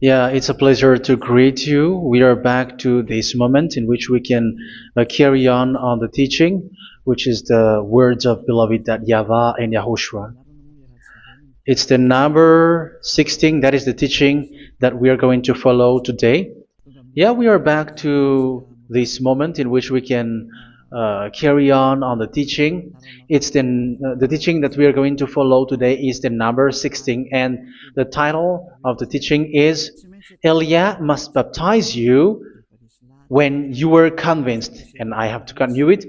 Yeah, it's a pleasure to greet you. We are back to this moment in which we can carry on the teaching, which is the words of beloved that YAHVAH and YAHOSHUA. It's the number 16, that is the teaching that we are going to follow today. Yeah, we are back to this moment in which we can carry on the teaching. It's the teaching that we are going to follow today is the number 16, and the title of the teaching is Elia must baptize you when you were convinced, and I have to continue it,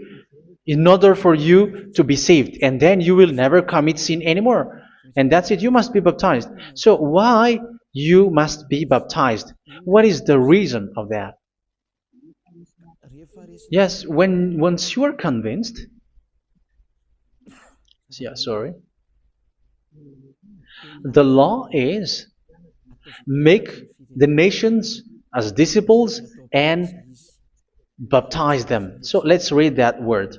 in order for you to be saved, and then you will never commit sin anymore. And that's it, you must be baptized. So why you must be baptized? What is the reason of that? Yes, when once you are convinced, yeah, sorry, the law is make the nations as disciples and baptize them. So let's read that word.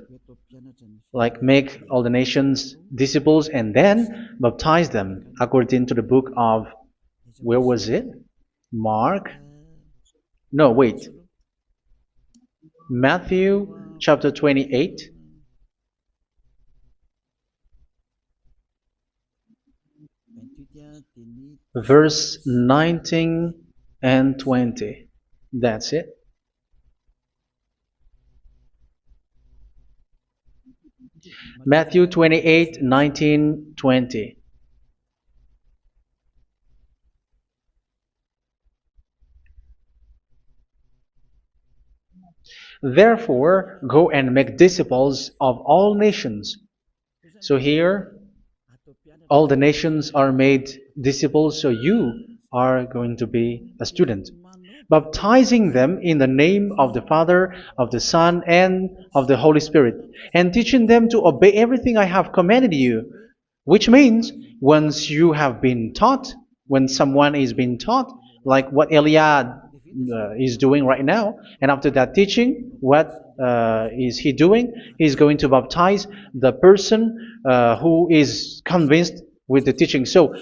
Like make all the nations disciples and then baptize them according to the book of, where was it? Mark? No, wait. Matthew chapter 28. Verse 19 and 20. That's it. Matthew 28, 19, 20. Therefore, go and make disciples of all nations. So here, all the nations are made disciples, so you are going to be a student. Baptizing them in the name of the Father, of the Son, and of the Holy Spirit, and teaching them to obey everything I have commanded you. Which means, once you have been taught, when someone is being taught, like what Elia is doing right now, and after that teaching, what is he doing? He's going to baptize the person who is convinced with the teaching. So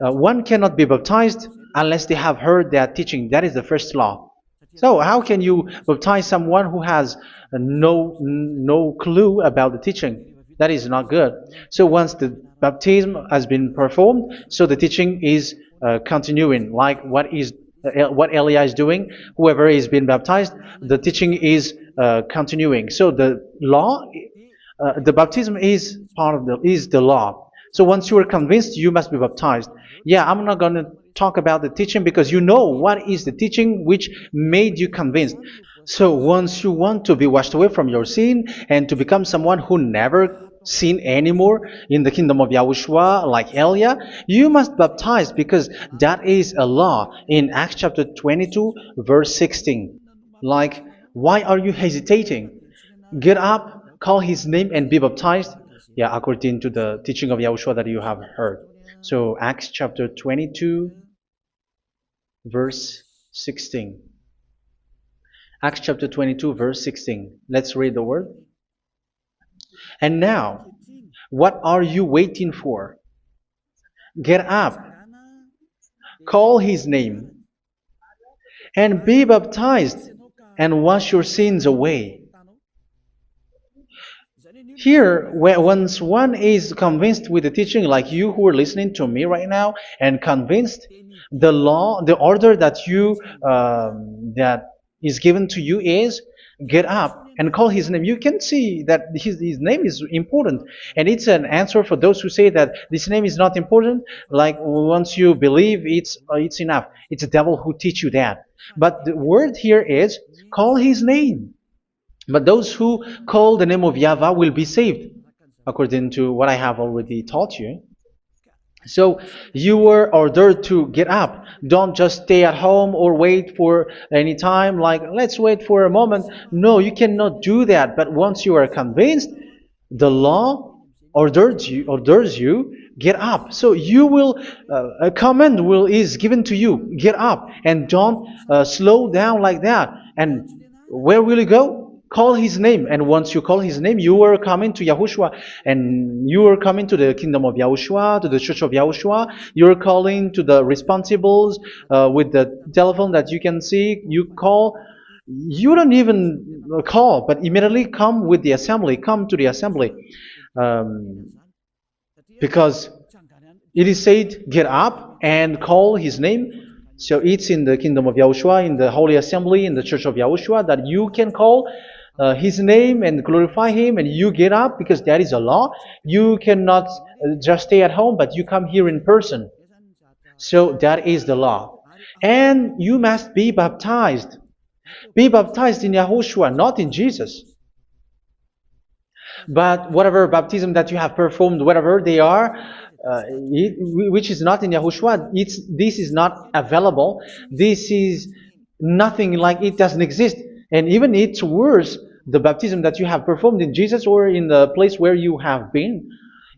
one cannot be baptized unless they have heard that teaching. That is the first law. So how can you baptize someone who has no clue about the teaching? That is not good. So once the baptism has been performed, so the teaching is continuing, like what Elia is doing. Whoever is being baptized, the teaching is continuing. So the law, the baptism is part of the law. So once you are convinced, you must be baptized. Yeah, I'm not going to talk about the teaching because you know what is the teaching which made you convinced. So once you want to be washed away from your sin and to become someone who never sin anymore in the kingdom of Yahushua, like Elia, you must baptize because that is a law in Acts chapter 22, verse 16. Like, why are you hesitating? Get up, call his name, and be baptized. Yeah, according to the teaching of Yahushua that you have heard. So Acts chapter 22, verse 16. Acts chapter 22, verse 16. Let's read the word. And now, what are you waiting for? Get up, call his name, and be baptized, and wash your sins away. Here, once one is convinced with the teaching, like you who are listening to me right now, and convinced, the law, the order that that is given to you is get up and call his name. You can see that his name is important, and it's an answer for those who say that this name is not important. Like once you believe, it's enough. It's the devil who teach you that. But the word here is call his name. But those who call the name of YAHVAH will be saved, according to what I have already taught you. So you were ordered to get up. Don't just stay at home or wait for any time, like let's wait for a moment. No, you cannot do that. But once you are convinced, the law orders you get up. So you will a command is given to you, get up, and don't slow down like that. And where will you go? Call his name, and once you call his name, you are coming to Yahushua, and you are coming to the kingdom of Yahushua, to the church of Yahushua. You're calling to the responsibles with the telephone that you can see. You call. You don't even call, but immediately come with the assembly. Come to the assembly, um, because it is said, "Get up and call his name." So it's in the kingdom of Yahushua, in the holy assembly, in the church of Yahushua, that you can call his name and glorify him, and you get up because that is a law. You cannot just stay at home, but you come here in person. So that is the law. And you must be baptized. Be baptized in Yahushua, not in Jesus. But whatever baptism that you have performed, whatever they are, which is not in Yahushua, this is not available. This is nothing, like it doesn't exist. And even it's worse, the baptism that you have performed in Jesus or in the place where you have been.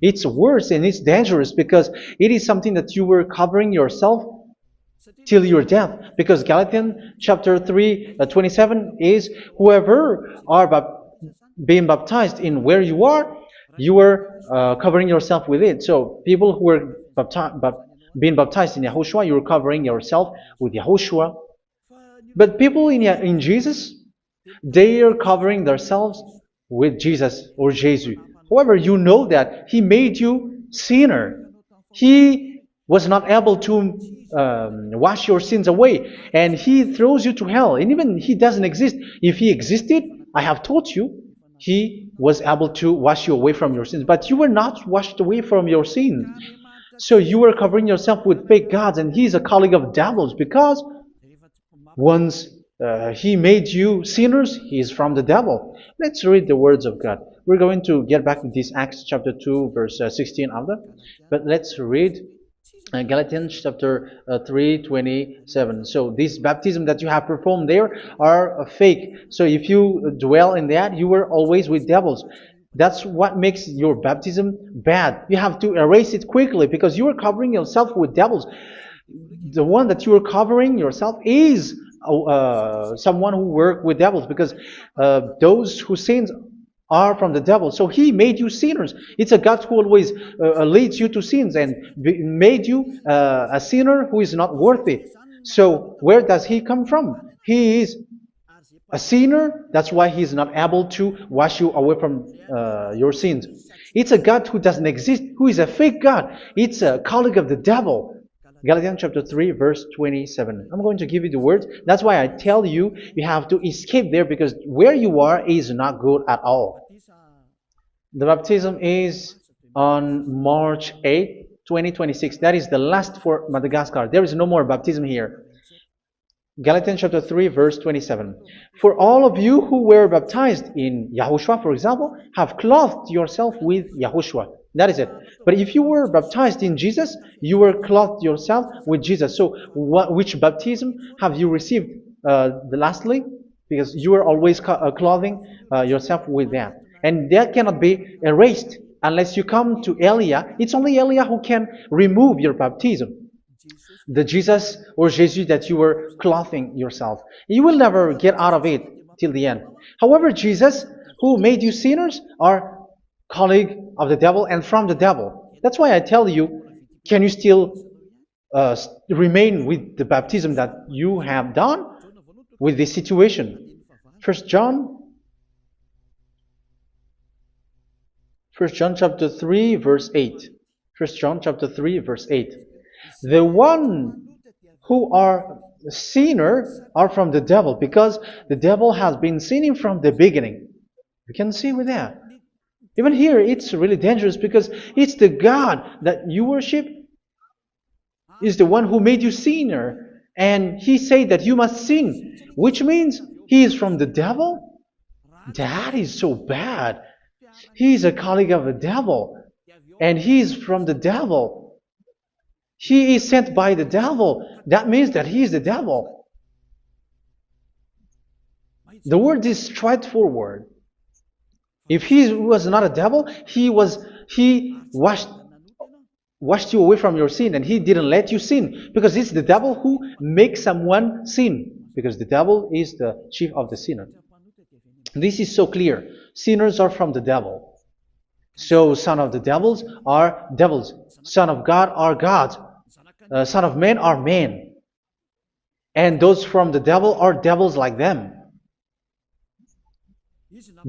It's worse and it's dangerous because it is something that you were covering yourself till your death. Because Galatians chapter 3, 27 is, whoever are being baptized in where you are covering yourself with it. So people who are being baptized in Yahushua, you're covering yourself with Yahushua. But people in Jesus, they are covering themselves with Jesus or Jesus. However, you know that He made you sinner. He was not able to wash your sins away, and He throws you to hell. And even He doesn't exist. If He existed, I have taught you, He was able to wash you away from your sins. But you were not washed away from your sins. So you were covering yourself with fake gods, and He's a colleague of devils, because once He made you sinners, He is from the devil. Let's read the words of God. We're going to get back to this Acts chapter 2, verse 16 after. But let's read Galatians chapter 3, 27. So this baptism that you have performed there are fake. So if you dwell in that, you were always with devils. That's what makes your baptism bad. You have to erase it quickly because you are covering yourself with devils. The one that you are covering yourself is someone who works with devils, because those who sin are from the devil. So He made you sinners. It's a God who always leads you to sins and made you a sinner who is not worthy. So where does He come from? He is a sinner. That's why He is not able to wash you away from your sins. It's a God who doesn't exist, who is a fake God. It's a colleague of the devil. Galatians chapter 3, verse 27. I'm going to give you the words. That's why I tell you, you have to escape there, because where you are is not good at all. The baptism is on March 8, 2026. That is the last for Madagascar. There is no more baptism here. Galatians chapter 3, verse 27. For all of you who were baptized in Yahushua, for example, have clothed yourself with Yahushua. That is it. But if you were baptized in Jesus, you were clothed yourself with Jesus. So which baptism have you received lastly? Because you are always clothing yourself with that. And that cannot be erased unless you come to Elia. It's only Elia who can remove your baptism. The Jesus or Jesus that you were clothing yourself. You will never get out of it till the end. However, Jesus, who made you sinners, are colleague of the devil and from the devil. That's why I tell you, can you still remain with the baptism that you have done with this situation? First John chapter 3, verse 8. First John chapter 3, verse 8. The one who are sinner are from the devil, because the devil has been sinning from the beginning. You can see with that. Even here, it's really dangerous, because it's the God that you worship is the one who made you sinner, and He said that you must sin, which means He is from the devil. That is so bad. He is a colleague of the devil, and He is from the devil. He is sent by the devil. That means that He is the devil. The word is straightforward. If He was not a devil, He washed you away from your sin, and He didn't let you sin, because it's the devil who makes someone sin, because the devil is the chief of the sinner. This is so clear. Sinners are from the devil. So son of the devils are devils. Son of God are gods. Son of men are men. And those from the devil are devils like them.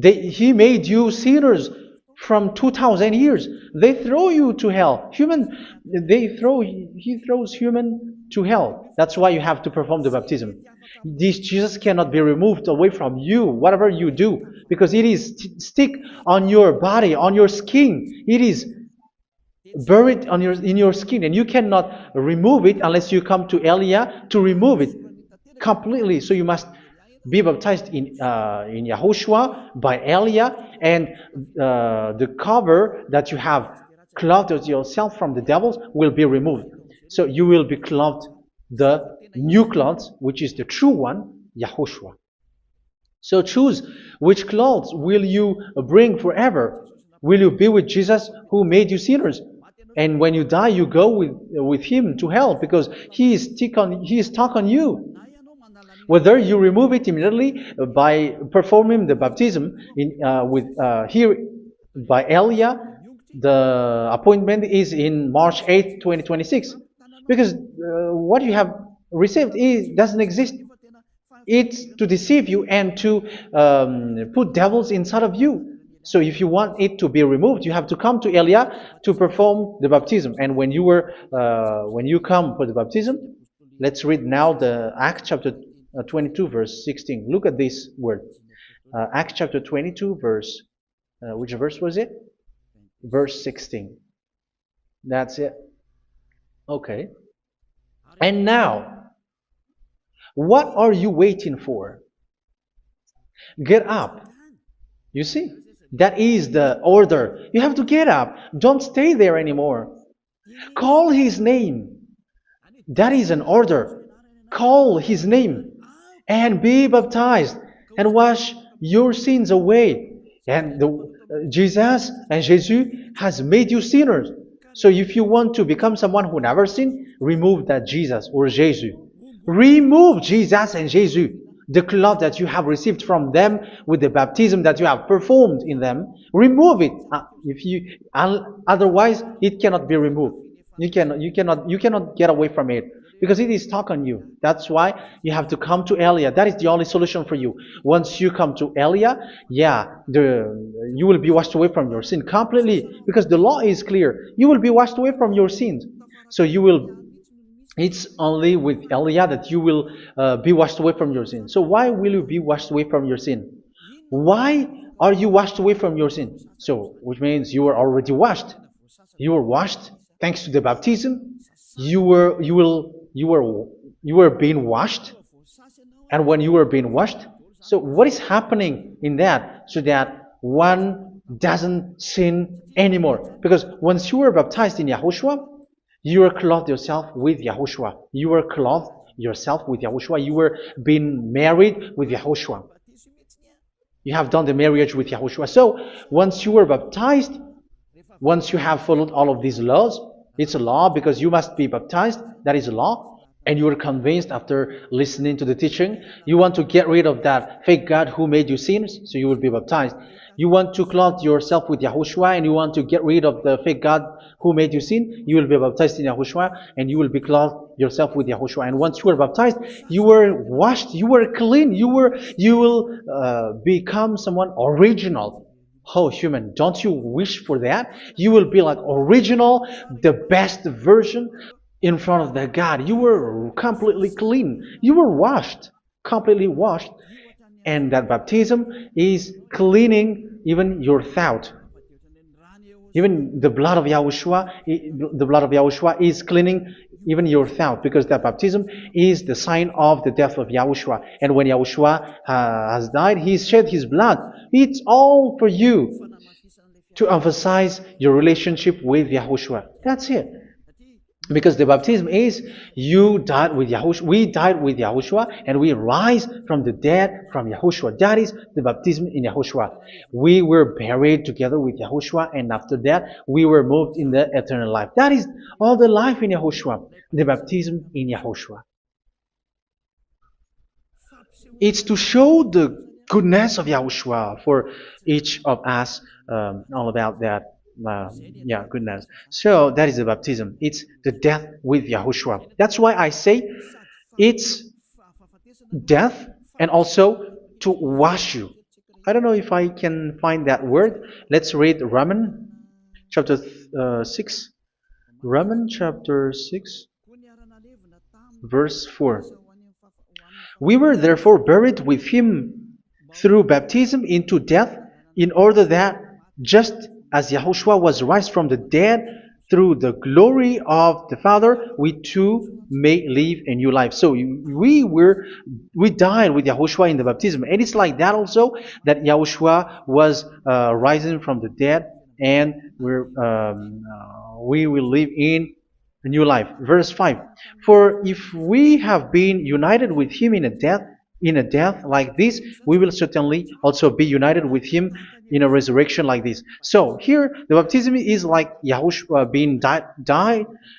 He made you sinners from 2,000 years. They throw you to hell. He throws human to hell. That's why you have to perform the baptism. This Jesus cannot be removed away from you, whatever you do, because it is stick on your body, on your skin. It is buried in your skin, and you cannot remove it unless you come to Elia to remove it completely. So you must be baptized in Yahushua by Elia, and the cover that you have clothed yourself from the devils will be removed. So you will be clothed the new clothes, which is the true one, Yahushua. So choose which clothes will you bring forever. Will you be with Jesus who made you sinners? And when you die, you go with him to hell because he is stuck on you. Whether you remove it immediately by performing the baptism here by Elia, the appointment is in March 8, 2026. Because what you have received doesn't exist. It's to deceive you and to put devils inside of you. So if you want it to be removed, you have to come to Elia to perform the baptism. And when you come for the baptism, let's read now the Acts chapter 22 verse 16. Look at this word. Acts chapter 22 verse, which verse was it? Verse 16. That's it. Okay. And now, what are you waiting for? Get up. You see, that is the order. You have to get up. Don't stay there anymore. Call his name. That is an order. Call his name and be baptized and wash your sins away. And Jesus has made you sinners. So if you want to become someone who never sinned, remove that Jesus or Jesus. Remove Jesus and Jesus, the cloth that you have received from them with the baptism that you have performed in them. Remove it. Otherwise, it cannot be removed. You cannot get away from it because it is stuck on you. That's why you have to come to Elia. That is the only solution for you. Once you come to Elia, you will be washed away from your sin completely because the law is clear. You will be washed away from your sins. So it's only with Elia that you will be washed away from your sin. So why will you be washed away from your sin? Why are you washed away from your sin? So, which means you are already washed. You were washed thanks to the baptism. You were being washed, and when you were being washed, so what is happening in that? So that one doesn't sin anymore. Because once you were baptized in Yahushua, you were clothed yourself with Yahushua. You were clothed yourself with Yahushua. You were being married with Yahushua. You have done the marriage with Yahushua. So once you were baptized, once you have followed all of these laws, it's a law because you must be baptized. That is a law. And you are convinced after listening to the teaching, you want to get rid of that fake God who made you sinners, so you will be baptized. You want to clothe yourself with Yahushua and you want to get rid of the fake God who made you sin, you will be baptized in Yahushua and you will be clothed yourself with Yahushua. And once you are baptized, you were washed, you were clean, you will become someone original. Oh, human, don't you wish for that? You will be like original, the best version in front of that God. You were completely clean. You were washed, completely washed. And that baptism is cleaning even your thought. Even the blood of Yahushua is cleaning even your thought, because that baptism is the sign of the death of Yahushua. And when Yahushua has died, he shed his blood. It's all for you to emphasize your relationship with Yahushua. That's it. Because the baptism is you died with Yahushua, we died with Yahushua, and we rise from the dead from Yahushua. That is the baptism in Yahushua. We were buried together with Yahushua, and after that we were moved in the eternal life. That is all the life in Yahushua, the baptism in Yahushua. It's to show the goodness of Yahushua for each of us, all about that. Yeah, goodness. So that is the baptism. It's the death with Yahushua. That's why I say it's death and also to wash you. I don't know if I can find that word. Let's read Romans chapter 6. Romans chapter 6, verse 4. We were therefore buried with him through baptism into death, in order that, just as Yahushua was raised from the dead through the glory of the Father, we too may live a new life. So we died with Yahushua in the baptism, and it's like that also that Yahushua was rising from the dead, and we will live in a new life. Verse 5. For if we have been united with him in a death like this, we will certainly also be united with him in a resurrection like this. So here the baptism is like Yahushua being died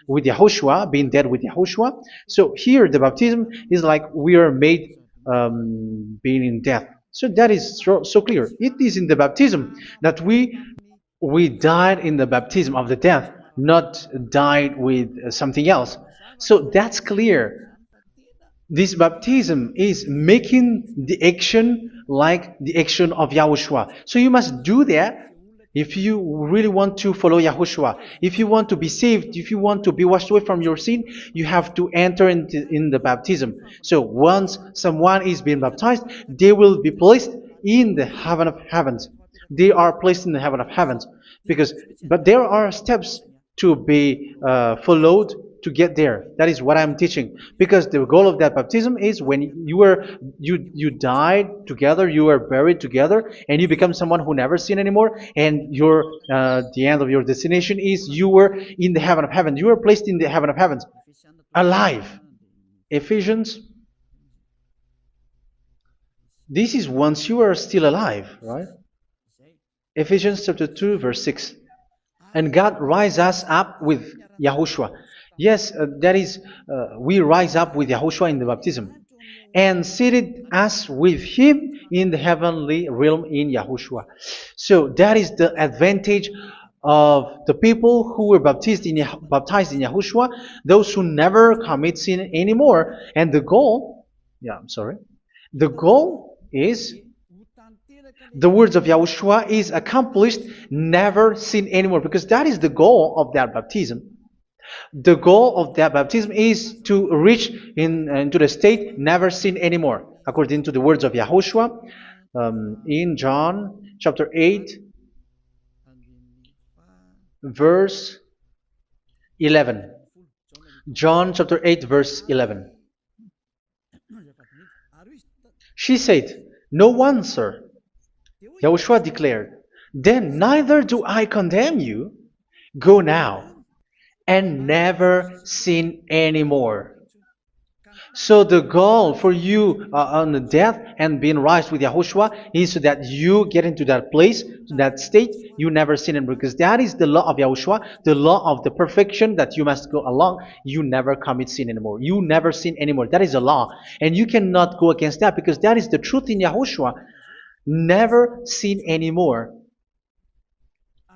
with Yahushua, being dead with Yahushua. So here the baptism is like we are made being in death. So that is so clear. It is in the baptism that we died in the baptism of the death, not died with something else. So that's clear. This baptism is making the action like the action of Yahushua. So you must do that if you really want to follow Yahushua. If you want to be saved, if you want to be washed away from your sin, you have to enter in the baptism. So once someone is being baptized, they will be placed in the heaven of heavens. They are placed in the heaven of heavens, but there are steps to be followed to get there. That is what I'm teaching, because the goal of that baptism is when you died together, you were buried together, and you become someone who never sin anymore, and your the end of your destination is you were in the heaven of heaven. You were placed in the heaven of heavens, alive. Ephesians. This is once you are still alive, right? Ephesians chapter 2, verse 6. And God rise us up with Yahushua. Yes, that is, we rise up with Yahushua in the baptism. And seated us with him in the heavenly realm in Yahushua. So that is the advantage of the people who were baptized in Yahushua, those who never commit sin anymore. And the goal, the goal is the words of Yahushua is accomplished, never sin anymore, because that is the goal of that baptism. The goal of that baptism is to reach into the state never sin anymore, according to the words of Yahushua in John chapter 8, verse 11. John chapter 8, verse 11. She said, "No one, sir." Yahushua declared, "Then neither do I condemn you. Go now and never sin anymore." So the goal for you on the death and being raised with Yahushua is so that you get into that place, that state, you never sin anymore. Because that is the law of Yahushua, the law of the perfection that you must go along. You never commit sin anymore. You never sin anymore. That is a law. And you cannot go against that, because that is the truth in Yahushua. Never sin anymore.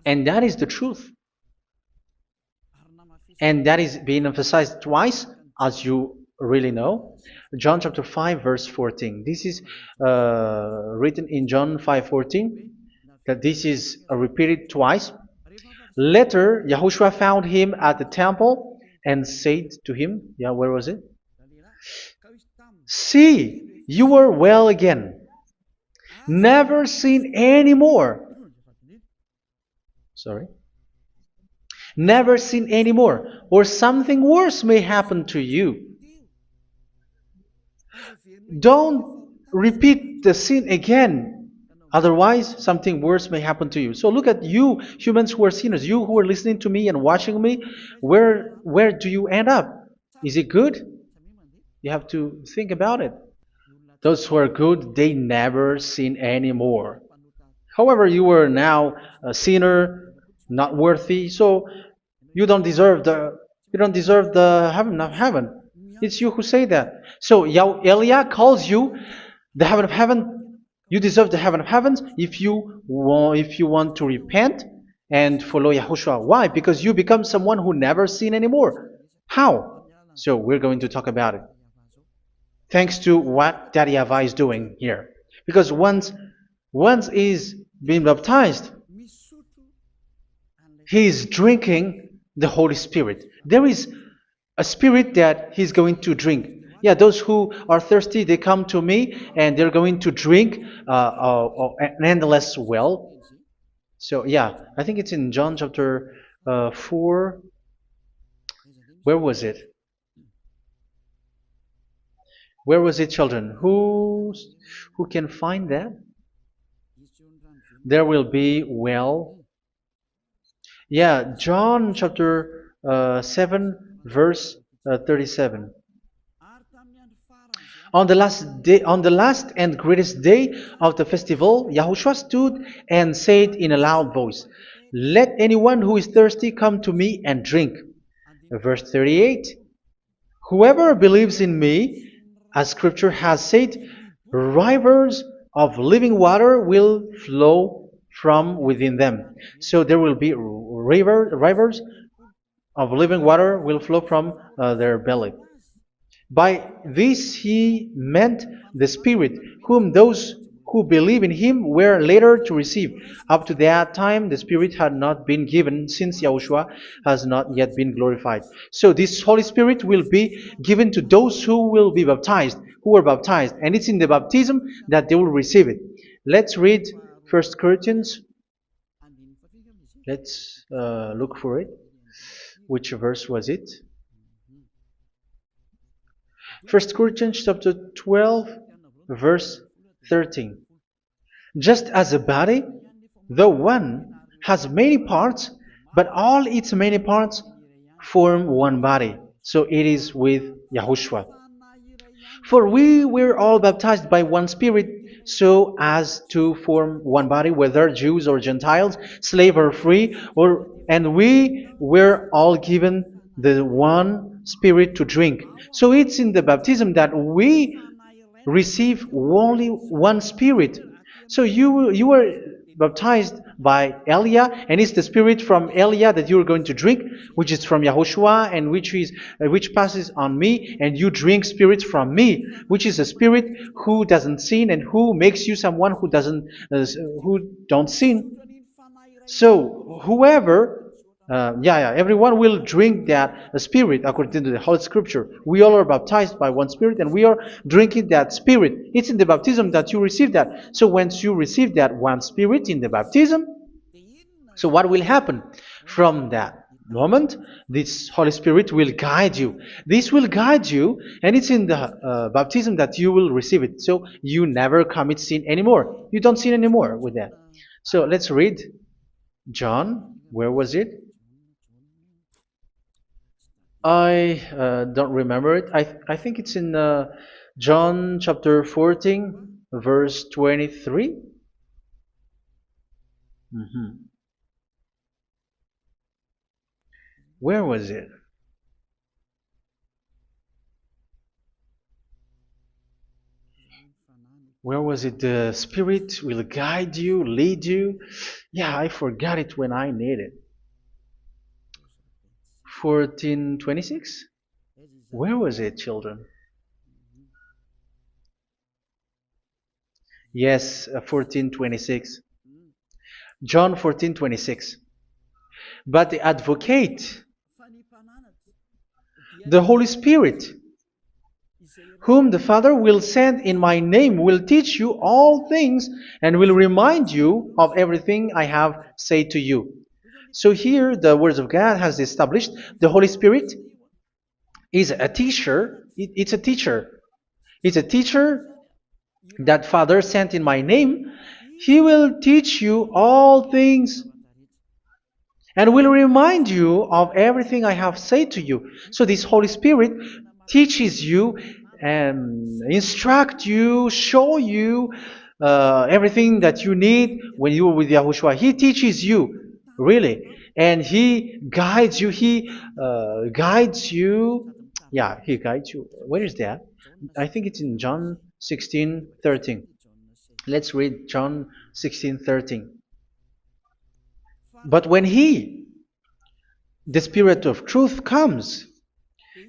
And that is the truth. And that is being emphasized twice, as you really know. John chapter 5, verse 14. This is written in John 5:14, that this is repeated twice. Later, Yahushua found him at the temple and said to him, where was it? "See, you are well again. Never sin anymore." Never sin anymore, or something worse may happen to you. Don't repeat the sin again. Otherwise, something worse may happen to you. So look at you, humans who are sinners, you who are listening to me and watching me. Where do you end up? Is it good? You have to think about it. Those who are good, they never sin anymore. However, you are now a sinner, not worthy, so you don't deserve the heaven of heaven. It's you who say that. So Elia calls you the heaven of heaven You deserve the heaven of heavens if you want to repent and follow Yahushua. Why? Because you become someone who never sin anymore. How? So we're going to talk about it. Thanks to what Daddy YAHVAH is doing here. Because once he's been baptized, he is drinking the Holy Spirit. There is a spirit that he's going to drink. Yeah, those who are thirsty, they come to me and they're going to drink an endless well. So, yeah, I think it's in John chapter 4. Where was it? Where was it, children? Who can find that? There will be well. Yeah, John chapter 7, verse 37. On the last and greatest day of the festival, Yahushua stood and said in a loud voice, "Let anyone who is thirsty come to me and drink." Verse 38, "Whoever believes in me, as scripture has said, rivers of living water will flow from within them." So there will be rivers of living water will flow from their belly. By this he meant the Spirit, whom those who believe in him were later to receive. Up to that time, the Spirit had not been given, since Yahushua has not yet been glorified. So this Holy Spirit will be given to those who will be baptized, who are baptized, and it's in the baptism that they will receive it. Let's read 1 Corinthians. Let's look for it. Which verse was it? 1 Corinthians chapter 12, verse 13. Just as a body, though one, has many parts, but all its many parts form one body. So it is with Yahushua. For we were all baptized by one Spirit, so as to form one body, whether Jews or Gentiles, slave or free, and we were all given the one Spirit to drink. So it's in the baptism that we receive only one Spirit. So you were baptized by Elia, and it's the Spirit from Elia that you are going to drink, which is from Yahushua, and which passes on me, and you drink Spirit from me, which is a Spirit who doesn't sin and who makes you someone who don't sin. So whoever everyone will drink that Spirit according to the Holy Scripture. We all are baptized by one Spirit, and we are drinking that Spirit. It's in the baptism that you receive that. So once you receive that one Spirit in the baptism, so what will happen from that moment? This Holy Spirit will guide you. This will guide you, and it's in the baptism that you will receive it. So you never commit sin anymore. You don't sin anymore with that. So let's read John. Where was it? I don't remember it. I think it's in John chapter 14, verse 23. Mhm. Where was it? Where was it? The Spirit will guide you, lead you. Yeah, I forgot it when I need it. 14:26? Where was it, children? Yes, 14:26. John 14:26. But the advocate, the Holy Spirit, whom the Father will send in my name, will teach you all things and will remind you of everything I have said to you. So here the words of God has established the Holy Spirit is a teacher. It's a teacher. It's a teacher that Father sent in my name. He will teach you all things and will remind you of everything I have said to you. So this Holy Spirit teaches you and instruct you, show you everything that you need when you are with Yahushua. He teaches you, really, and He guides you. He guides you. Yeah, He guides you. Where is that? I think it's in John 16:13. Let's read John 16:13. But when He, the Spirit of truth, comes,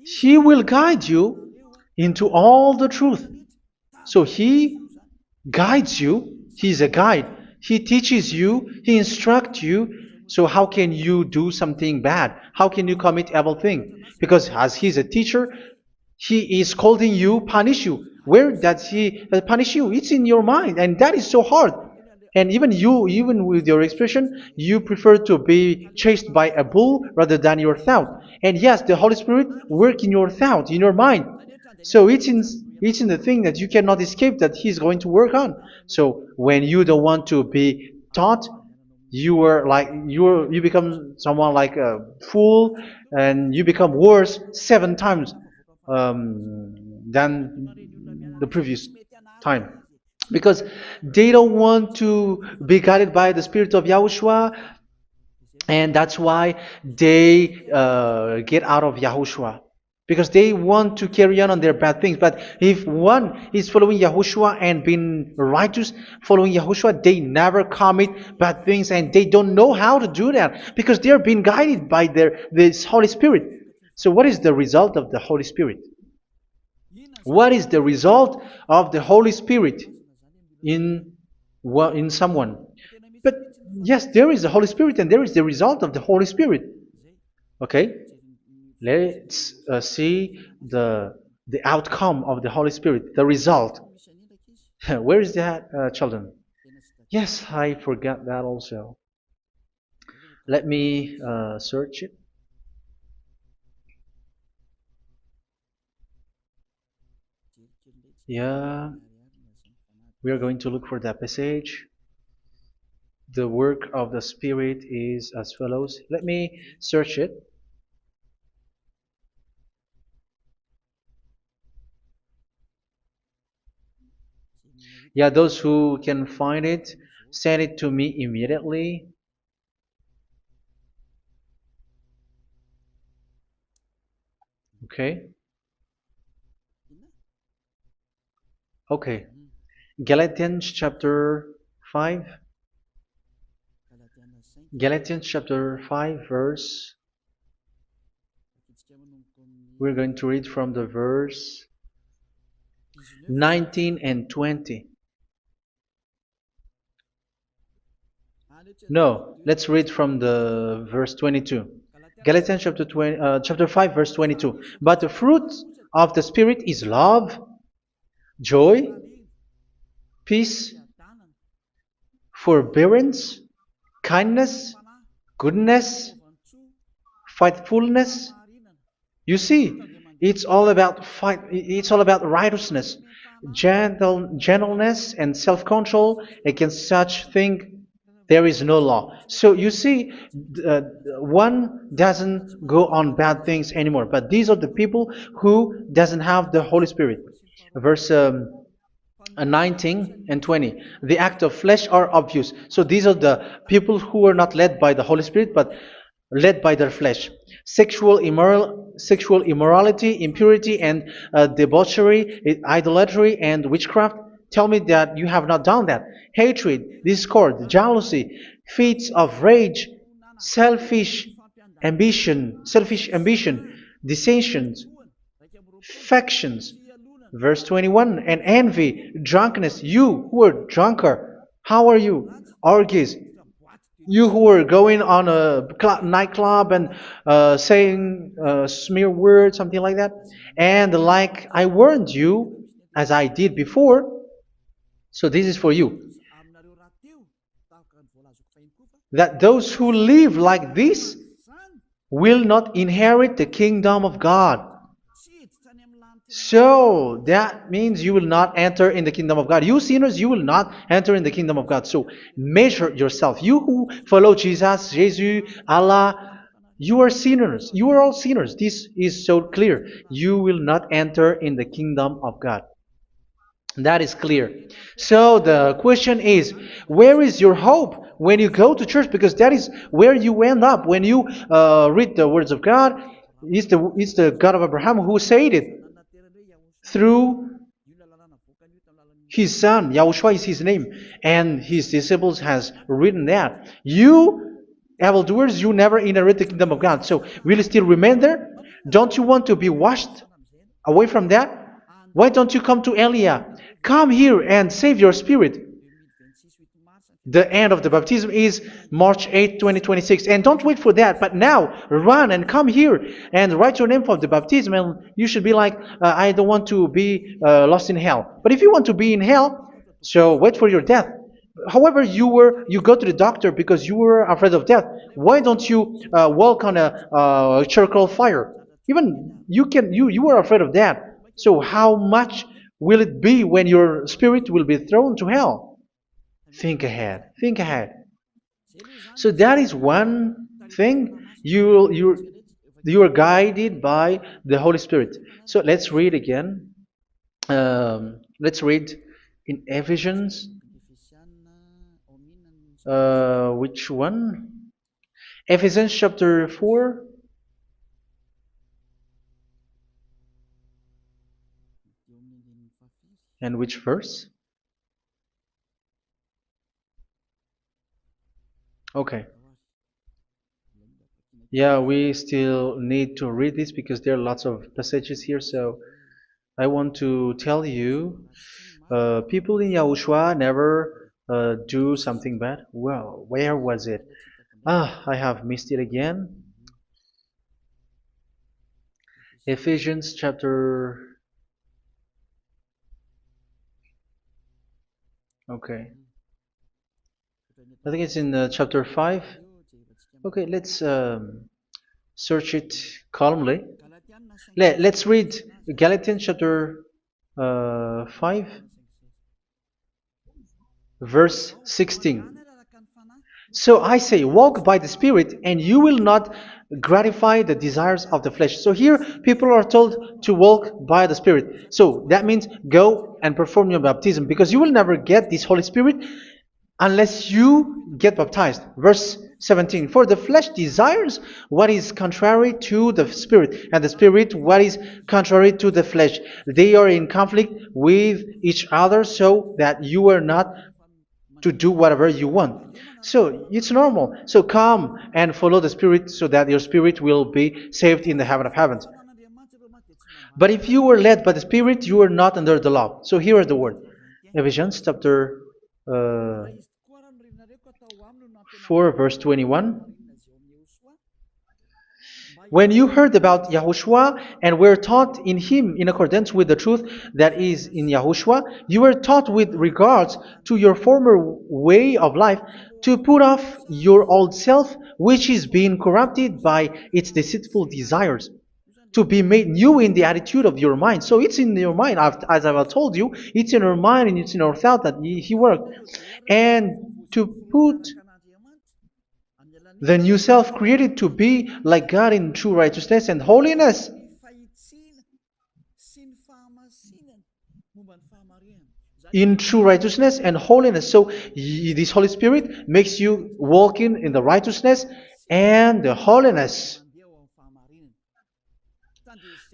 He will guide you into all the truth. So He guides you. He's a guide. He teaches you. He instructs you. So how can you do something bad? How can you commit evil thing? Because as He's a teacher, He is scolding you, punish you. Where does He punish you? It's in your mind, and that is so hard. And even you, even with your expression, you prefer to be chased by a bull rather than your thought. And yes, the Holy Spirit work in your thought, in your mind. So it's in the thing that you cannot escape that He's going to work on. So when you don't want to be taught, you become someone like a fool, and you become worse 7 times than the previous time, because they don't want to be guided by the Spirit of Yahushua, and that's why they get out of Yahushua, because they want to carry on their bad things. But if one is following Yahushua and being righteous, following Yahushua, they never commit bad things, and they don't know how to do that because they are being guided by this Holy Spirit. So what is the result of the Holy Spirit? What is the result of the Holy Spirit in someone? But yes, there is the Holy Spirit, and there is the result of the Holy Spirit. Okay, let's see the outcome of the Holy Spirit, the result. Where is that, children? Yes, I forgot that also. Let me search it. Yeah, we are going to look for that passage. The work of the Spirit is as follows. Let me search it. Yeah, those who can find it, send it to me immediately. Okay. Okay. Galatians chapter 5. Galatians chapter 5 verse. We're going to read from the verse 19 and 20. No, let's read from the verse 22. Galatians chapter 5 verse 22. But the fruit of the Spirit is love, joy, peace, forbearance, kindness, goodness, faithfulness. You see, it's all about fight. It's all about righteousness, gentleness, and self-control. Against such thing, there is no law. So you see, uh, one doesn't go on bad things anymore. But these are the people who doesn't have the Holy Spirit. Verse 19 and 20. The act of flesh are obvious. So these are the people who are not led by the Holy Spirit, but led by their flesh. Sexual immorality, impurity, and debauchery, idolatry, and witchcraft. Tell me that you have not done that. Hatred, discord, jealousy, fits of rage, selfish ambition, dissensions, factions. Verse 21, and envy, drunkenness. You who are drunkard, how are you? Orgies. You who are going on a nightclub and saying smear words, something like that. And like I warned you, as I did before, so this is for you, that those who live like this will not inherit the kingdom of God. So that means you will not enter in the kingdom of God. You sinners, you will not enter in the kingdom of God. So measure yourself. You who follow Jesus, Allah, you are sinners. You are all sinners. This is so clear. You will not enter in the kingdom of God. That is clear. So the question is, where is your hope when you go to church? Because that is where you end up. When you read the words of God, it's the God of Abraham who said it. Through His son, Yahushua is his name, and his disciples has written that. You evildoers, you never inherit the kingdom of God. So will you still remain there? Don't you want to be washed away from that? Why don't you come to Elia? Come here and save your spirit. The end of the baptism is March 8th, 2026. And don't wait for that, but now run and come here and write your name for the baptism. And you should be like, I don't want to be lost in hell. But if you want to be in hell, so wait for your death. However, you go to the doctor because you were afraid of death. Why don't you walk on a charcoal fire? Even you were afraid of that. So how much will it be when your spirit will be thrown to hell? Think ahead. Think ahead. So that is one thing. You are guided by the Holy Spirit. So let's read again. Let's read in Ephesians. Which one? Ephesians chapter 4. And which verse? Okay. Yeah, we still need to read this because there are lots of passages here. So I want to tell you, people in Yahushua never do something bad. Well, where was it? I have missed it again. Ephesians chapter. Okay. I think it's in chapter 5. Okay, let's search it calmly. Let's read Galatians chapter 5, verse 16. So I say, walk by the Spirit, and you will not gratify the desires of the flesh. So here, people are told to walk by the Spirit. So that means go and perform your baptism, because you will never get this Holy Spirit unless you get baptized. Verse 17. For the flesh desires what is contrary to the Spirit, and the Spirit what is contrary to the flesh. They are in conflict with each other, so that you are not to do whatever you want. So it's normal. So come and follow the Spirit so that your spirit will be saved in the heaven of heavens. But if you were led by the Spirit, you are not under the law. So here are the word. Ephesians chapter 4 verse 21. When you heard about Yahushua and were taught in him in accordance with the truth that is in Yahushua, you were taught with regards to your former way of life to put off your old self, which is being corrupted by its deceitful desires, to be made new in the attitude of your mind. So it's in your mind, as I've told you, it's in your mind and it's in your thought that he worked. And to put the new self created to be like God in true righteousness and holiness. In true righteousness and holiness. So this Holy Spirit makes you walking in the righteousness and the holiness.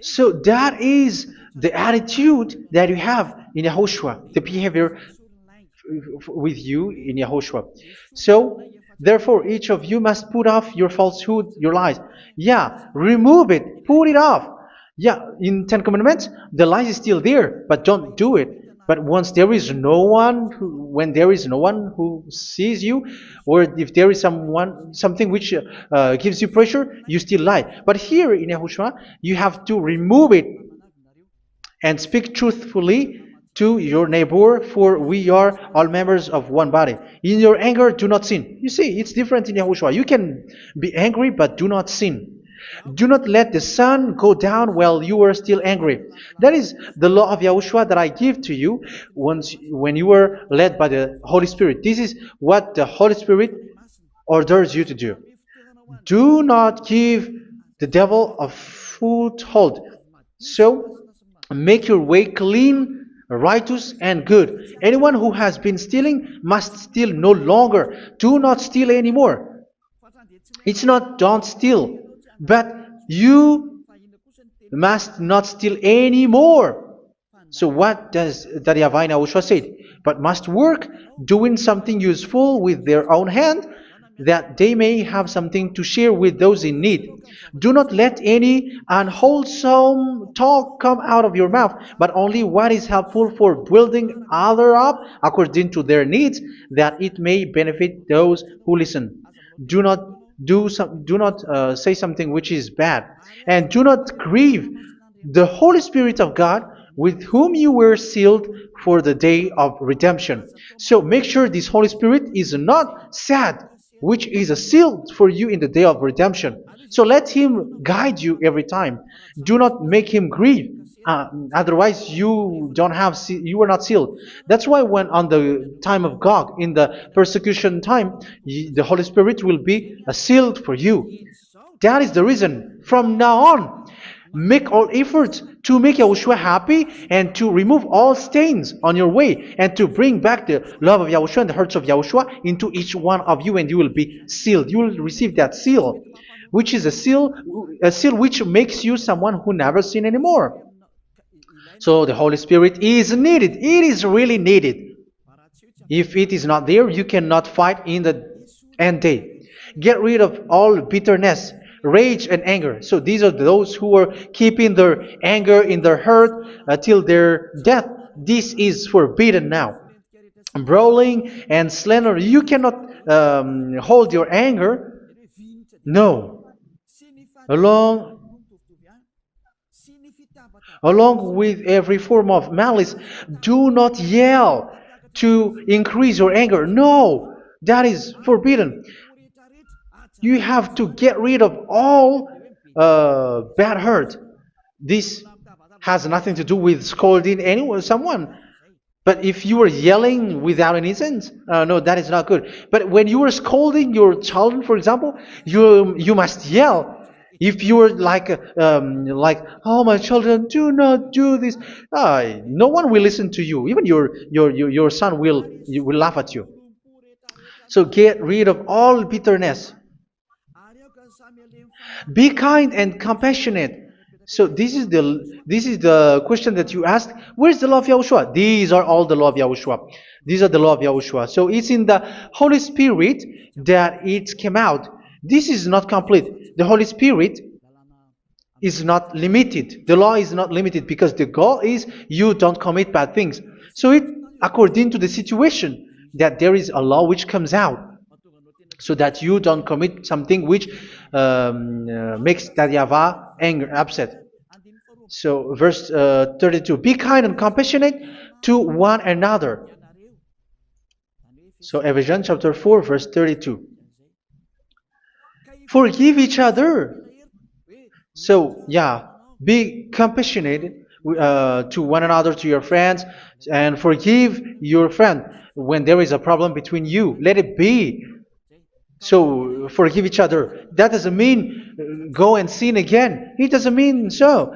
So that is the attitude that you have in Yahushua, the behavior with you in Yahushua. So therefore, each of you must put off your falsehood, your lies. Yeah, remove it, put it off. Yeah, in Ten Commandments, the lies is still there, but don't do it. But once there is no one, when there is no one who sees you, or if there is something which gives you pressure, you still lie. But here in Yahushua, you have to remove it and speak truthfully to your neighbor, for we are all members of one body. In your anger, do not sin. You see, it's different in Yahushua. You can be angry, but do not sin. Do not let the sun go down while you are still angry. That is the law of Yahushua that I give to you when you were led by the Holy Spirit. This is what the Holy Spirit orders you to do. Do not give the devil a foothold. So, make your way clean, righteous, and good. Anyone who has been stealing must steal no longer. Do not steal anymore. It's not don't steal, but you must not steal anymore. So what does the Yahweh YAHOSHUA said? But must work doing something useful with their own hand, that they may have something to share with those in need. Do not let any unwholesome talk come out of your mouth, but only what is helpful for building other up according to their needs, that it may benefit those who listen. Do not do not say something which is bad, and do not grieve the Holy Spirit of God, with whom you were sealed for the day of redemption. So make sure this Holy Spirit is not sad, which is a seal for you in the day of redemption. So let him guide you every time. Do not make him grieve. Otherwise, you don't have you are not sealed. That's why when on the time of God, in the persecution time, the Holy Spirit will be a sealed for you. That is the reason. From now on, make all efforts to make Yahushua happy and to remove all stains on your way and to bring back the love of Yahushua and the hearts of Yahushua into each one of you, and you will be sealed. You will receive that seal, which is a seal which makes you someone who never sin anymore. So the Holy Spirit is needed. It is really needed. If it is not there, you cannot fight in the end day. Get rid of all bitterness, rage, and anger. So these are those who are keeping their anger in their heart till their death. This is forbidden now. Brawling and slander. You cannot hold your anger. No. Along Along with every form of malice, do not yell to increase your anger. No, that is forbidden. You have to get rid of all bad hurt. This has nothing to do with scolding anyone, someone. But if you are yelling without any sense, no, that is not good. But when you are scolding your child, for example, you must yell. If you are like, oh my children, do not do this, no one will listen to you. Even your son will laugh at you. So get rid of all bitterness. Be kind and compassionate. So this is the question that you asked. Where's the law of Yahushua? These are all the law of Yahushua. These are the law of Yahushua. So it's in the Holy Spirit that it came out. This is not complete. The Holy Spirit is not limited. The law is not limited because the goal is you don't commit bad things. So it according to the situation that there is a law which comes out, so that you don't commit something which makes that YAHVAH anger, upset. So verse 32, be kind and compassionate to one another. So Ephesians chapter 4 verse 32. Forgive each other. So yeah, be compassionate to one another, to your friends, and forgive your friend when there is a problem between you. Let it be. So forgive each other. That doesn't mean go and sin again. It doesn't mean so.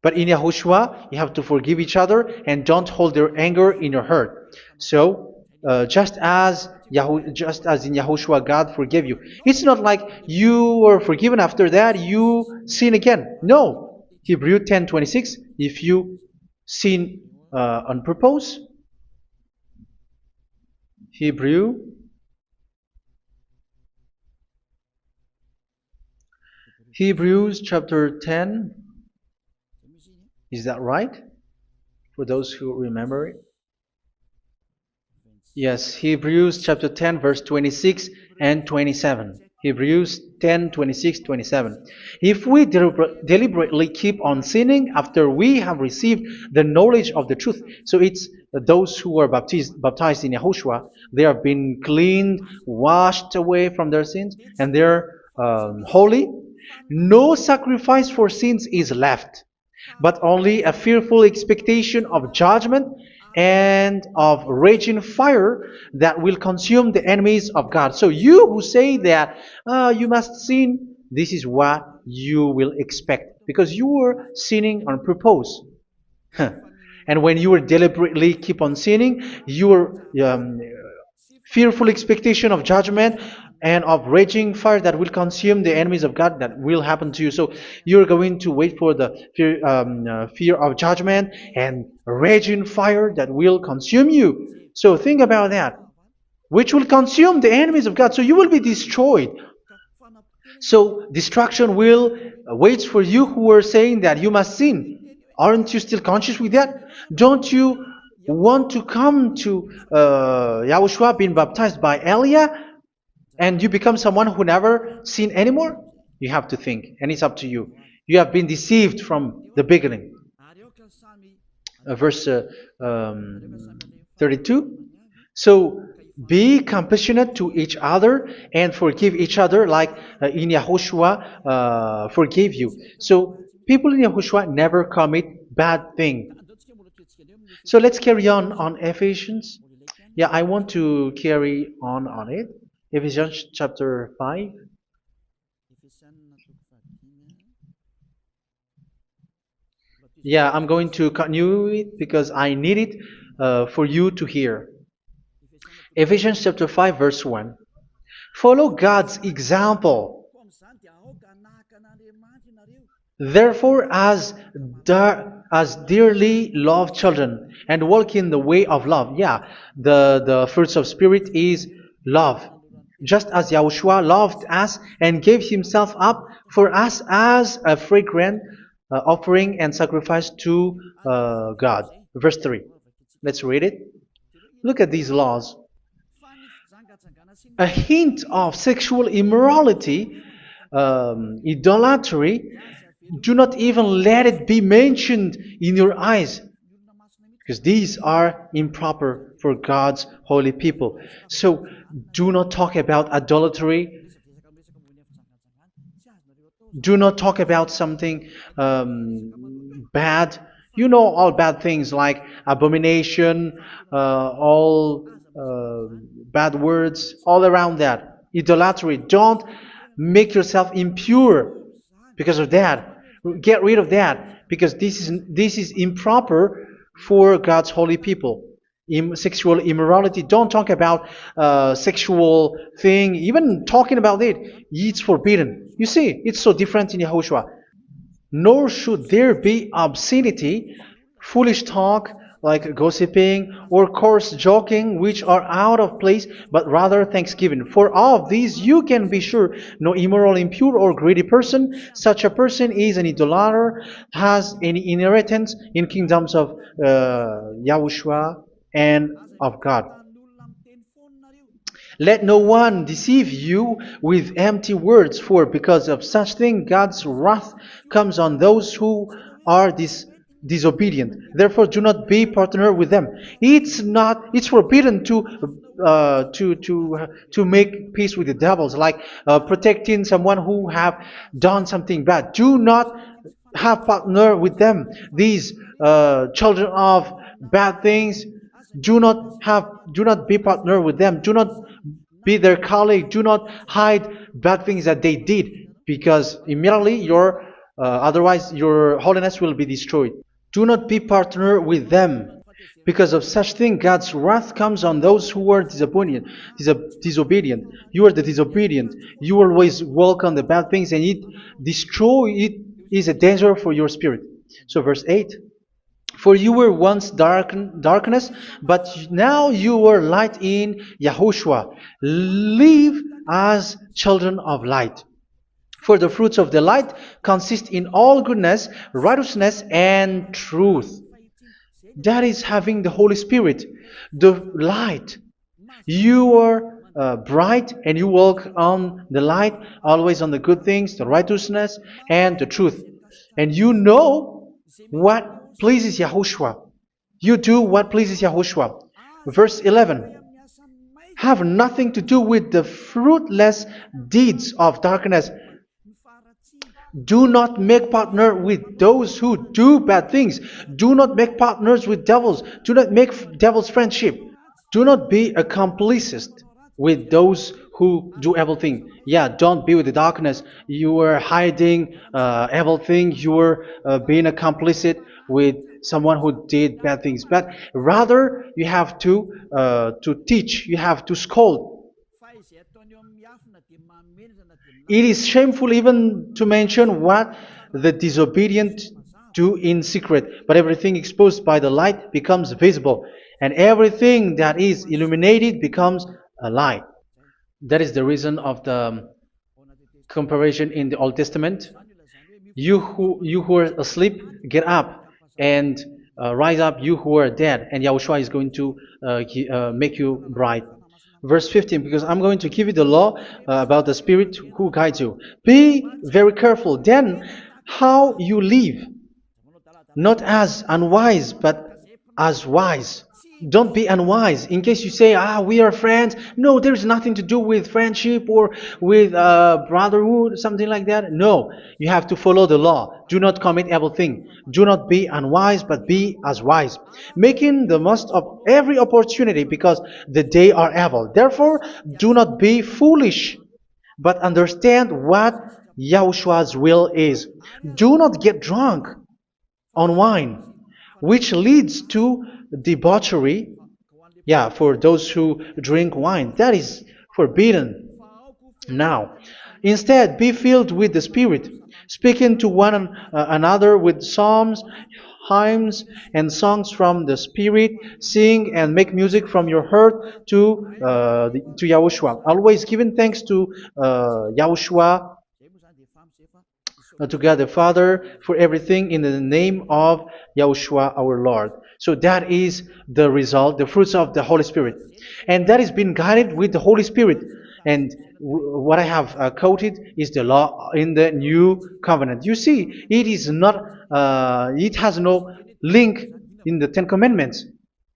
But in Yahushua, you have to forgive each other and don't hold your anger in your heart. So just as in Yahushua, God forgave you. It's not like you were forgiven after that you sin again. No. Hebrew 10:26. If you sin on purpose, Hebrews chapter 10. Is that right? For those who remember it. Yes, Hebrews chapter 10 verse 26 and 27. Hebrews 10, 26, 27. If we deliberately keep on sinning after we have received the knowledge of the truth, so it's those who are baptized in Yahushua, they have been cleaned, washed away from their sins, and they're holy. No sacrifice for sins is left, but only a fearful expectation of judgment and of raging fire that will consume the enemies of God. So you who say that you must sin, this is what you will expect, because you were sinning on purpose. And when you deliberately keep on sinning, your fearful expectation of judgment and of raging fire that will consume the enemies of God that will happen to you. So you're going to wait for the fear of judgment and raging fire that will consume you. So think about that, which will consume the enemies of God. So you will be destroyed. So destruction will wait for you who are saying that you must sin. Aren't you still conscious with that? Don't you want to come to Yahushua being baptized by Elia and you become someone who never sinned anymore? You have to think, and it's up to you. You have been deceived from the beginning. Verse 32. So be compassionate to each other and forgive each other like in Yahushua forgave you. So people in Yahushua never commit bad thing. So let's carry on Ephesians. Yeah, I want to carry on it. Ephesians chapter 5. Yeah, I'm going to continue it because I need it for you to hear. Ephesians chapter 5 verse 1. Follow God's example. Therefore, as dearly loved children, and walk in the way of love. Yeah, the fruits of spirit is love. Just as Yahushua loved us and gave himself up for us as a fragrant offering and sacrifice to God. Verse 3. Let's read it. Look at these laws. A hint of sexual immorality, idolatry, do not even let it be mentioned in your eyes, because these are improper for God's holy people. So do not talk about idolatry. Do not talk about something bad. You know all bad things like abomination, all bad words, all around that. Idolatry. Don't make yourself impure because of that. Get rid of that because this is improper for God's holy people. Sexual immorality. Don't talk about sexual thing. Even talking about it's forbidden. You see, it's so different in Yahushua. Nor should there be obscenity, foolish talk like gossiping or coarse joking, which are out of place, but rather thanksgiving. For of these you can be sure: no immoral, impure, or greedy person, such a person is an idolater, has any inheritance in kingdoms of Yahushua and of God. Let no one deceive you with empty words, for because of such thing God's wrath comes on those who are disobedient. Therefore, do not be partner with them. It's forbidden to make peace with the devils, like protecting someone who have done something bad. Do not have partner with them. These children of bad things, do not be partner with them. Do not be their colleague. Do not hide bad things that they did, because immediately otherwise your holiness will be destroyed. Do not be partner with them. Because of such thing, God's wrath comes on those who are disobedient. Disobedient. You are the disobedient. You always walk on the bad things, and it is a danger for your spirit. So verse 8. For you were once darkness, but now you are light in Yahushua. Live as children of light. For the fruits of the light consist in all goodness, righteousness, and truth. That is having the Holy Spirit, the light. You are bright and you walk on the light, always on the good things, the righteousness, and the truth. And you know what pleases Yahushua. You do what pleases Yahushua. Verse 11. Have nothing to do with the fruitless deeds of darkness. Do not make partner with those who do bad things. Do not make partners with devils. Do not make devils friendship. Do not be a complicit with those who do evil thing. Yeah, don't be with the darkness. You are hiding evil thing. You are being a complicit with someone who did bad things. But rather, you have to teach. You have to scold. It is shameful even to mention what the disobedient do in secret, but everything exposed by the light becomes visible, and everything that is illuminated becomes a light. That is the reason of the comparison in the Old Testament. You who are asleep, get up and rise up, you who are dead, and Yahushua is going to make you bright. Verse 15, because I'm going to give you the law about the Spirit who guides you. Be very careful then how you live, not as unwise, but as wise. Don't be unwise. In case you say, we are friends. No, there's nothing to do with friendship or with brotherhood, something like that. No, you have to follow the law. Do not commit evil thing. Do not be unwise, but be as wise, making the most of every opportunity because the day are evil. Therefore, do not be foolish, but understand what Yahushua's will is. Do not get drunk on wine, which leads to debauchery. Yeah, for those who drink wine, that is forbidden now. Instead, be filled with the Spirit, speaking to one another with psalms, hymns, and songs from the Spirit. Sing and make music from your heart to Yahushua. Always giving thanks to Yahushua, to God the Father, for everything in the name of Yahushua our Lord. So that is the result, the fruits of the Holy Spirit. And that is being guided with the Holy Spirit. And what I have quoted is the law in the new covenant. You see, it is not, it has no link in the Ten Commandments.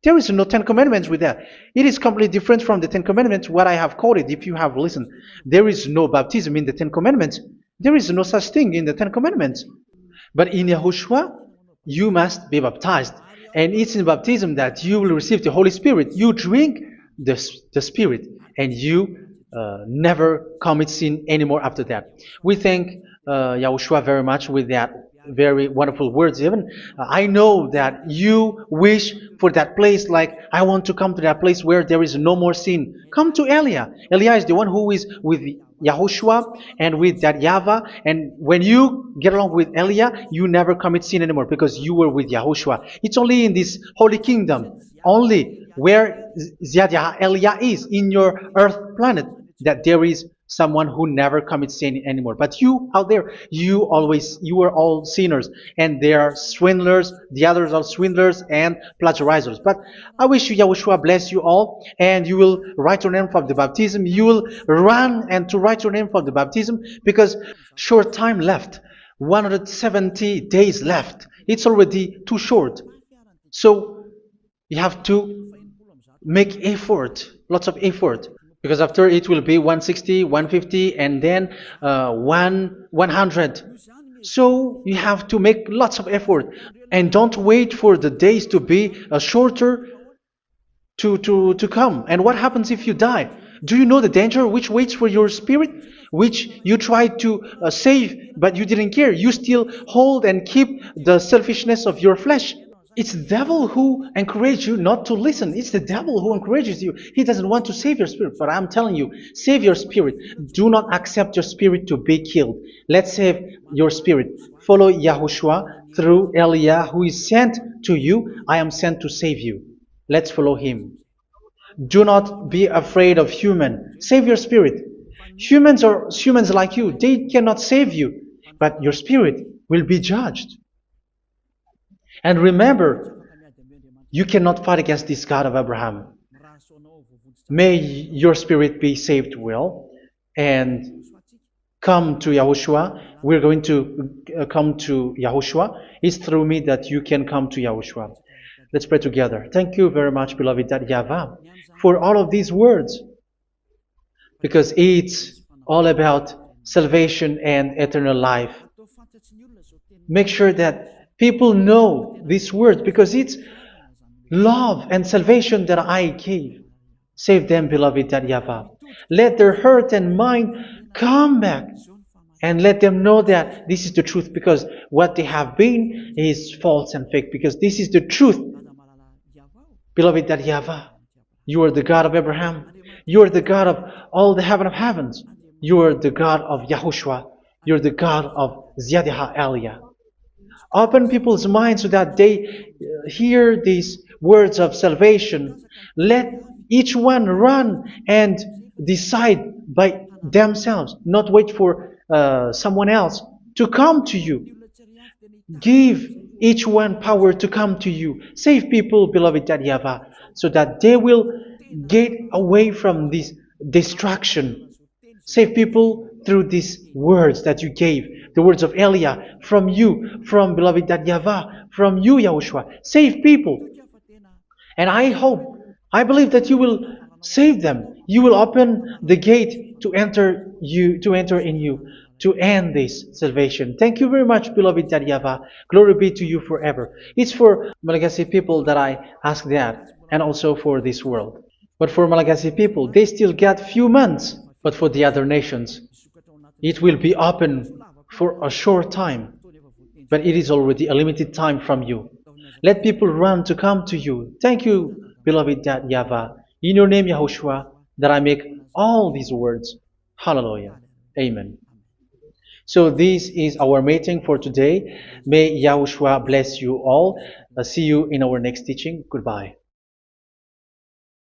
There is no Ten Commandments with that. It is completely different from the Ten Commandments, what I have quoted, if you have listened. There is no baptism in the Ten Commandments. There is no such thing in the Ten Commandments. But in Yahushua, you must be baptized. And it's in baptism that you will receive the Holy Spirit. You drink the Spirit, and you never commit sin anymore after that. We thank Yahushua very much with that very wonderful words. Even I know that you wish for that place, like I want to come to that place where there is no more sin. Come to Elia. Elia is the one who is with Yahushua and with that YAHVAH, and when you get along with Elia, you never commit sin anymore because you were with Yahushua. It's only in this holy kingdom, only where Elia is in your earth planet, that there is someone who never commits sin anymore. But you out there, you are all sinners, and they are swindlers. The others are swindlers and plagiarizers. But I wish you, Yahushua, bless you all, and you will write your name for the baptism. You will run and to write your name for the baptism, because short time left, 170 days left. It's already too short. So you have to make effort, lots of effort, because after it will be 160, 150, and then 100. So you have to make lots of effort, and don't wait for the days to be shorter to come. And what happens if you die? Do you know the danger which waits for your spirit, which you tried to save, but you didn't care? You still hold and keep the selfishness of your flesh. It's the devil who encourages you not to listen. It's the devil who encourages you. He doesn't want to save your spirit. But I'm telling you, save your spirit. Do not accept your spirit to be killed. Let's save your spirit. Follow Yahushua through Elia, who is sent to you. I am sent to save you. Let's follow him. Do not be afraid of human. Save your spirit. Humans are humans like you. They cannot save you. But your spirit will be judged. And remember, you cannot fight against this God of Abraham. May your spirit be saved well and come to Yahushua. We're going to come to Yahushua. It's through me that you can come to Yahushua. Let's pray together. Thank you very much, beloved YAHVAH, for all of these words, because it's all about salvation and eternal life. Make sure that people know these words, because it's love and salvation that I gave. Save them, beloved YAHVAH. Let their heart and mind come back, and let them know that this is the truth, because what they have been is false and fake, because this is the truth. Beloved YAHVAH, you are the God of Abraham. You are the God of all the heaven of heavens. You are the God of Yahushua. You're the God of Ziyadha Aliyah. Open people's minds so that they hear these words of salvation. Let each one run and decide by themselves, not wait for someone else to come to you. Give each one power to come to you. Save people, beloved Yahavah, so that they will get away from this distraction. Save people through these words that you gave, the words of Elia, from you, from beloved Yahavah, from you, Yahushua. Save people. And I believe that you will save them. You will open the gate to enter in you, to end this salvation. Thank you very much, beloved Yahavah. Glory be to you forever. It's for Malagasy people that I ask that, and also for this world. But for Malagasy people, they still get few months. But for the other nations, it will be open for a short time. But it is already a limited time from you. Let people run to come to you. Thank you, beloved Yahweh. In your name, Yahushua, that I make all these words. Hallelujah. Amen. So this is our meeting for today. May Yahushua bless you all. See you in our next teaching. Goodbye.